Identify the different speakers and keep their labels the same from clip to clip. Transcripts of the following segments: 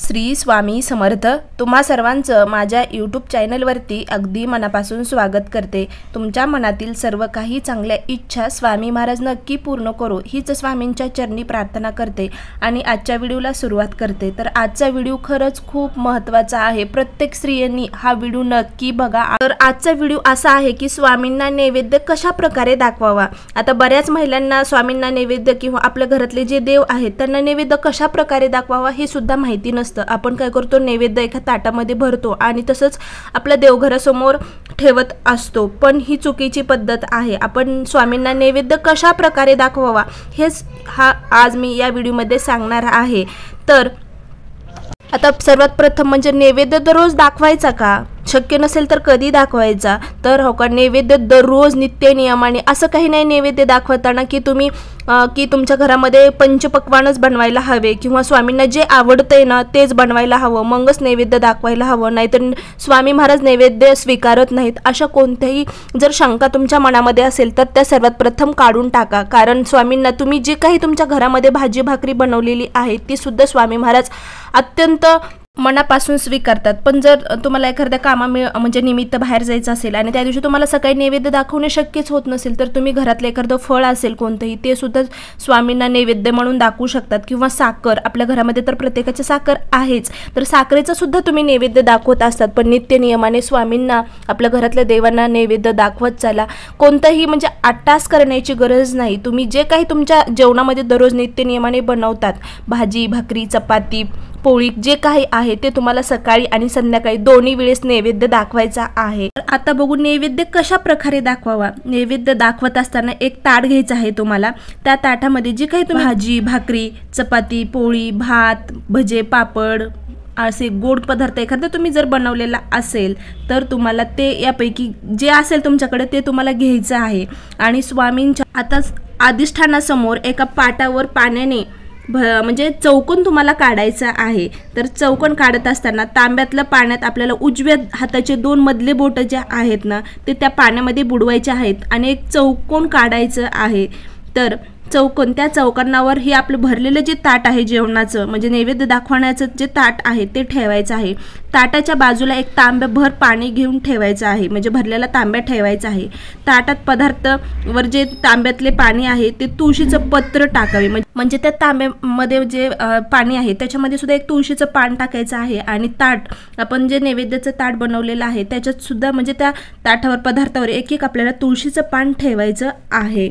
Speaker 1: श्री स्वामी समर्थ। तुम्हा सर्वांचं माझ्या यूट्यूब चॅनलवरती अगदी मनापासून स्वागत करते। तुमच्या मनातील सर्व काही चांगल्या इच्छा स्वामी महाराज नक्की पूर्ण करो हीच स्वामींच्या चरणी प्रार्थना करते आणि आजच्या व्हिडिओला सुरुवात करते। तर आजचा व्हिडिओ खरंच खूप महत्त्वाचा आहे, प्रत्येक स्त्रियांनी हा व्हिडिओ नक्की बघा। तर आजचा व्हिडिओ असा आहे की स्वामींना नैवेद्य कशा प्रकारे दाखवावा। आता बऱ्याच महिलांना स्वामींना नैवेद्य किंवा आपल्या घरातले जे देव आहेत त्यांना नैवेद्य कशा प्रकारे दाखवावा हे सुद्धा माहिती नसतं। आपण काय करतो, नैवेद्य एका ताटामध्ये भरतो आणि तसंच आपल्या देवघरासमोर ठेवत असतो, पण ही चुकीची पद्धत आहे। आपण स्वामींना नैवेद्य कशा प्रकारे दाखवावा हेच आज मी या व्हिडिओमध्ये सांगणार आहे। तर आता सर्वात प्रथम म्हणजे नैवेद्य दररोज दाखवायचा का, शक्य नसेल तर कधी दाखवायचा। तर हो का, नैवेद्य दररोज नित्य नियमाने असं काही नाही। नैवेद्य दाखवताना की तुम्ही तुमच्या घरामध्ये पंचपक्वानच बनवायला हवे किंवा स्वामींना जे आवडतंय ना तेच बनवायला हवं, मगच नैवेद्य दाखवायला हवं, नाहीतर स्वामी महाराज नैवेद्य स्वीकारत नाहीत, अशा कोणत्याही जर शंका तुमच्या मनामध्ये असेल तर त्या सर्वात प्रथम काढून टाका। कारण स्वामींना तुम्ही जे काही तुमच्या घरामध्ये भाजी भाकरी बनवलेली आहे ती सुद्धा स्वामी महाराज अत्यंत मनापासून स्वीकारतात। पण जर तुम्हाला एखाद्या म्हणजे निमित्त बाहेर जायचं असेल आणि त्या दिवशी तुम्हाला सकाळी नैवेद्य दाखवणे शक्यच होत नसेल तर तुम्ही घरातलं एखादं फळ असेल कोणतंही ते सुद्धा स्वामींना नैवेद्य म्हणून दाखवू शकतात। किंवा साखर, आपल्या घरामध्ये तर प्रत्येकाची साखर आहेच, तर साखरेचं सुद्धा तुम्ही नैवेद्य दाखवत असतात। पण नित्य नियमाने स्वामींना आपल्या घरातल्या देवांना नैवेद्य दाखवत चला। कोणतंही म्हणजे आटास करण्याची गरज नाही। तुम्ही जे काही तुमच्या जेवणामध्ये दररोज नित्य नियमाने बनवतात, भाजी भाकरी चपाती पोळी जे काही आहे ते तुम्हाला सकाळी आणि संध्याकाळी दोन्ही वेळेस नैवेद्य दाखवायचा आहे। तर आता बघू नैवेद्य कशा प्रकारे दाखवावा। नैवेद्य दाखवत असताना एक ताट घ्यायचं आहे तुम्हाला। त्या ताटामध्ये जे काही तुम्ही भाजी भाकरी चपाती पोळी भात भजे पापड असे गोड पदार्थ एखादा तुम्ही जर बनवलेला असेल तर तुम्हाला ते यापैकी जे असेल तुमच्याकडे ते तुम्हाला घ्यायचं आहे आणि स्वामींच्या आता अधिष्ठानासमोर एका पाटावर पाण्याने म्हणजे चौकोन तुम्हाला काढायचा आहे। तर चौकोन काढत असताना तांब्यातल्या पाण्यात आपल्याला उजव्या हाताचे दोन मधले बोट जे आहेत ना ते त्या पाण्यामध्ये बुडवायचे आहेत आणि एक चौकोन काढायचं आहे। तर त्या चौकोनावर हे आपलं भरलेलं जे ताट आहे जेवणाचं म्हणजे नैवेद्य दाखवण्याचं जे ताट आहे ते ठेवायचं आहे। ताटाच्या बाजूला एक तांब्याभर पाणी घेऊन ठेवायचं आहे, म्हणजे भरलेला तांब्या ठेवायचा आहे। ताटात पदार्थ वर जे तांब्यातले पाणी आहे ते तुळशीचं पत्र टाकावे, म्हणजे त्या तांब्यामध्ये जे पाणी आहे त्याच्यामध्ये सुद्धा एक तुळशीचं पान टाकायचं आहे आणि ताट आपण जे नैवेद्याचं ताट बनवलेलं आहे त्याच्यात सुद्धा म्हणजे त्या ताटावर पदार्थावर एक एक आपल्याला तुळशीचं पान ठेवायचं आहे।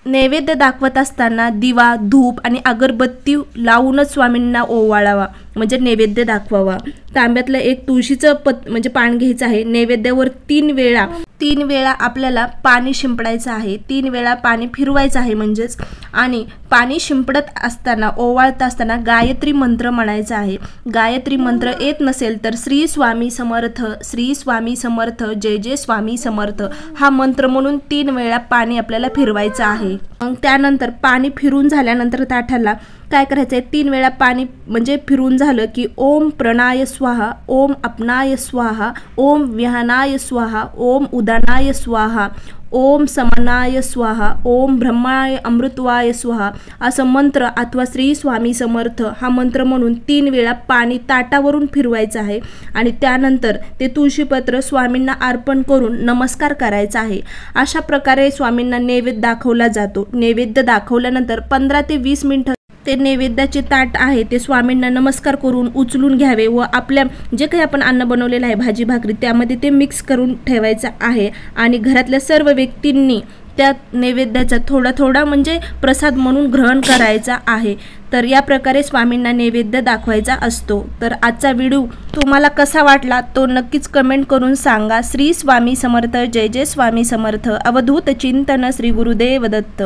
Speaker 1: नैवेद्य दाखवत असताना दिवा धूप आणि अगरबत्ती लावूनच स्वामींना ओवाळावा, म्हणजे नैवेद्य दाखवावा। तांब्यातलं एक तुळशीचं म्हणजे पान घ्यायचं आहे। नैवेद्यावर तीन वेळा आपल्याला पाणी शिंपडायचं आहे, 3 वेळा पाणी फिरवायचं आहे म्हणजेच। आणि पाणी शिंपडत असताना ओवाळत असताना गायत्री मंत्र म्हणायचा आहे। गायत्री मंत्र येत नसेल तर श्री स्वामी समर्थ श्री स्वामी समर्थ जय जय स्वामी समर्थ हा मंत्र म्हणून 3 वेळा पाणी आपल्याला फिरवायचं आहे। मग त्यानंतर पाणी फिरून झाल्यानंतर ताटाला काय करायचं आहे, 3 वेळा पाणी म्हणजे फिरून झालं की ओम प्रणाय स्वाहा ओम अपनाय स्वाहा ओम विहानाय स्वाहा ओम उदानाय स्वाहा ओम समनाय स्वाहा ओम ब्रह्माय अमृतवाय स्वाहा असं मंत्र अथवा श्री स्वामी समर्थ हा मंत्र म्हणून 3 वेळा पाणी ताटावरून फिरवायचं आहे। आणि त्यानंतर ते तुळशीपत्र स्वामींना अर्पण करून नमस्कार करायचा आहे। अशा प्रकारे स्वामींना नैवेद्य दाखवला जातो। नैवेद्य दाखवल्यानंतर 15 ते 20 मिनिटं ते नैवेद्याचे ताट आहे ते स्वामींना नमस्कार करून उचलून घ्यावे व आपल्या जे काही आपण अन्न बनवलेलं आहे भाजी भाकरी त्यामध्ये ते मिक्स करून ठेवायचं आहे आणि घरातल्या सर्व व्यक्तींनी त्या नैवेद्याचा थोडा थोडा म्हणजे प्रसाद म्हणून ग्रहण करायचा आहे। तर या प्रकारे स्वामींना नैवेद्य दाखवायचा असतो। तर आजचा व्हिडिओ तुम्हाला कसा वाटला तो नक्कीच कमेंट करून सांगा। श्री स्वामी समर्थ जय जय स्वामी समर्थ। अवधूत चिंतन श्री गुरुदेव दत्त।